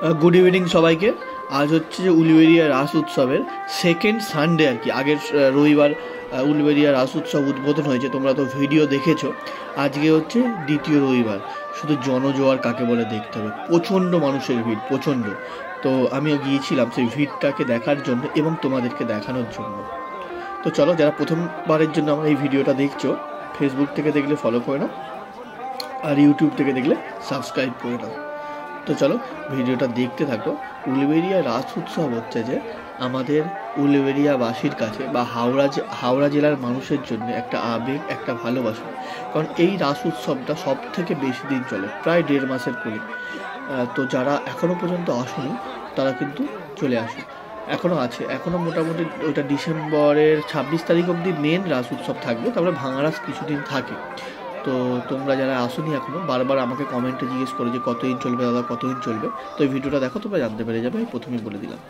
Good evening सबाइके। आज हे उलुबेड़िया रास उत्सवेर second Sunday और कि आगे रविवार उलुबेड़िया रास उत्सव उद्बोधन हो तुम्हारा तो भिडियो देखेছো। आज के हे द्वितीय रविवार शुधु जनजोयार काके बोले देखते हैं प्रचंड मानुषेर भीड़ प्रचंड। तो आमिও গিয়েছিলাম সেই ভিড়টাকে দেখার জন্য এবং তোমাদেরকে দেখানোর জন্য। তো চলো যারা প্রথমবারের জন্য আমার এই ভিডিওটা দেখছো ফেসবুক থেকে দেখলে ফলো করে নাও আর ইউটিউব থেকে দেখলে সাবস্ক্রাইব করে নাও। তো চলো ভিডিওটা দেখতে থাকো। উলুবেড়িয়া রাস উৎসব হচ্ছে যে আমাদের উলুবেড়িয়াবাসীর কাছে বা হাওড়া জেলার মানুষের জন্য একটা আবেগ একটা ভালোবাসা। কারণ এই রাস উৎসবটা সব থেকে বেশি দিন চলে প্রায় 1.5 মাসের কোলে। তো যারা এখনও পর্যন্ত আসেনি তারা কিন্তু চলে আসে, এখনও আছে, এখনও মোটামুটি ওইটা ডিসেম্বরের 26 তারিখ অবধি মেন রাস উৎসব থাকবে, তারপরে ভাঙা রাস কিছুদিন থাকে। তো তোমরা যারা আসোনি এখনও বারবার আমাকে কমেন্টে জিজ্ঞেস করো যে কতদিন চলবে দাদা কতদিন চলবে, তো এই ভিডিওটা দেখো তোমরা জানতে পেরে যাবে, আমি প্রথমেই বলে দিলাম।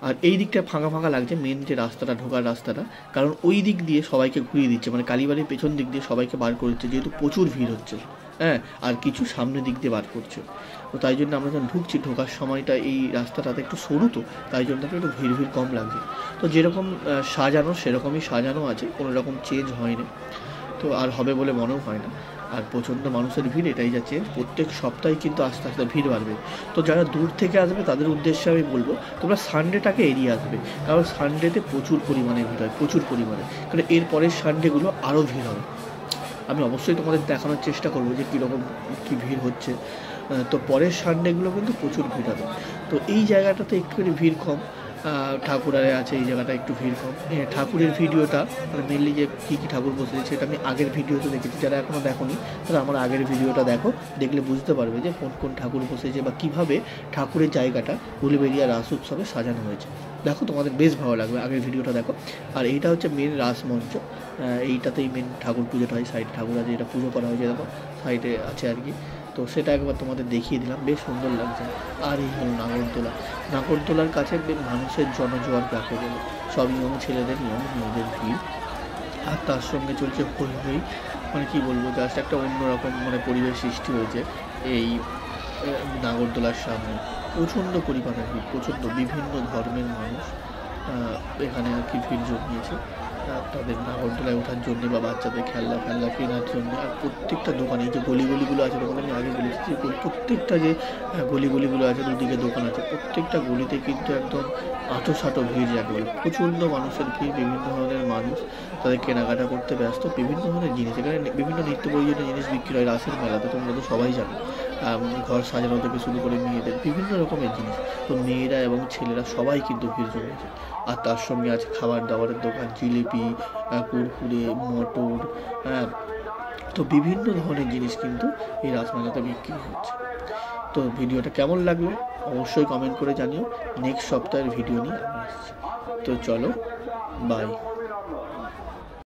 আর এই দিকটা ফাঁকা ফাঁকা লাগছে মেন যে রাস্তাটা ঢোকার রাস্তাটা, কারণ ওই দিক দিয়ে সবাইকে ঘুরিয়ে দিচ্ছে, মানে কালীবাড়ির পেছন দিক দিয়ে সবাইকে বার করে দিচ্ছে যেহেতু প্রচুর ভিড় হচ্ছে। হ্যাঁ, আর কিছু সামনের দিক দিয়ে বার করছে। তো তাই জন্য আমরা যখন ঢুকছি ঢোকার সময়টা এই রাস্তাটাতে একটু সরু, তো তাই জন্য তাকে একটু ভিড় কম লাগছে। তো যেরকম সাজানো সেরকমই সাজানো আছে, কোনো রকম চেঞ্জ হয়নি, তো আর হবে বলে মনেও হয় না। আর প্রচণ্ড মানুষের ভিড়, এটাই যাচ্ছে প্রত্যেক সপ্তাহে কিন্তু আস্তে আস্তে ভিড় বাড়বে। তো যারা দূর থেকে আসবে তাদের উদ্দেশ্যে আমি বলবো তোমরা সানডেটাকে এড়িয়ে আসবে, কারণ সানডেতে প্রচুর পরিমাণে ভিড় হয়, প্রচুর পরিমাণে, কারণ এর পরের সানডেগুলো আরও ভিড় হবে। আমি অবশ্যই তোমাদের দেখানোর চেষ্টা করবো যে কীরকম কী ভিড় হচ্ছে। তো পরের সানডেগুলো কিন্তু প্রচুর ভিড় হবে। তো এই জায়গাটাতে একটুখানি ভিড় কম, ঠাকুরারে আছে এই জায়গাটা একটু ভিড় কম। ঠাকুরের ভিডিওটা মানে মেনলি যে কী কী ঠাকুর বসেছে সেটা আমি আগের ভিডিওতে দেখেছি, যারা এখনও দেখোনি তারা আমার আগের ভিডিওটা দেখো, দেখলে বুঝতে পারবে যে কোন কোন ঠাকুর বসেছে বা কীভাবে ঠাকুরের জায়গাটা উলুবেড়িয়া রাস উৎসবে সাজানো হয়েছে। দেখো তোমাদের বেশ ভালো লাগবে, আগের ভিডিওটা দেখো। আর এইটা হচ্ছে মেন রাস মঞ্চ, এইটাতেই মেন ঠাকুর পুজোটা হয়, সাইড ঠাকুর আছে যেটা পুজো করা হয়েছে দেখো সাইডে আছে আর কি। তো সেটা একবার তোমাদের দেখিয়ে দিলাম, বেশ সুন্দর লাগছে। আর এই হলো নাগরদোলার কাছে মানুষের জনজোয়ার কাকে বলে, সব ইয়ং ছেলেদের ইয়ং মেয়েদের ভিড়, আর তার সঙ্গে চলছে হই হই, মানে কী বলবো জাস্ট একটা অন্যরকম মানে পরিবেশ সৃষ্টি হয়েছে এই নাগরদোলার সামনে। প্রচণ্ড পরিমাণে ভিড়, প্রচণ্ড বিভিন্ন ধর্মের মানুষ এখানে আর কি ভিড় জমিয়েছে তাদের নাগরদোলায় ওঠার জন্যে বা বাচ্চাদের খেলনা কেনার জন্য। আর প্রত্যেকটা দোকানে এই যে গলিগুলো আছে, তখন আমি আগে বলেছি যে প্রত্যেকটা যে গলিগুলো আছে দুদিকে দোকান আছে, প্রত্যেকটা গলিতে কিন্তু একদম আঁটো ভিড় যাকে বলে, প্রচণ্ড মানুষের ভিড়, বিভিন্ন ধরনের মানুষ তাদের কেনাকাটা করতে ব্যস্ত, বিভিন্ন ধরনের জিনিস এখানে বিভিন্ন নিত্য প্রয়োজনীয় জিনিস বিক্রি হয় রাসের মেলাতে, তোমরা তো সবাই জানো। ঘর সাজানো থেকে শুরু করে মেয়েদের বিভিন্ন রকমের জিনিস, তো মেয়েরা এবং ছেলেরা সবাই কিন্তু ভিড় জমেছে। আর তার সঙ্গে আছে খাবার দাবারের দোকান, জিলিপি, কুরকুরে, মটর, তো বিভিন্ন ধরনের জিনিস কিন্তু এই রাসমেলাতে বিক্রি হচ্ছে। তো ভিডিওটা কেমন লাগলো অবশ্যই কমেন্ট করে জানিও। নেক্সট সপ্তাহের ভিডিও নিয়ে আমি আসছি। তো চলো, বাই।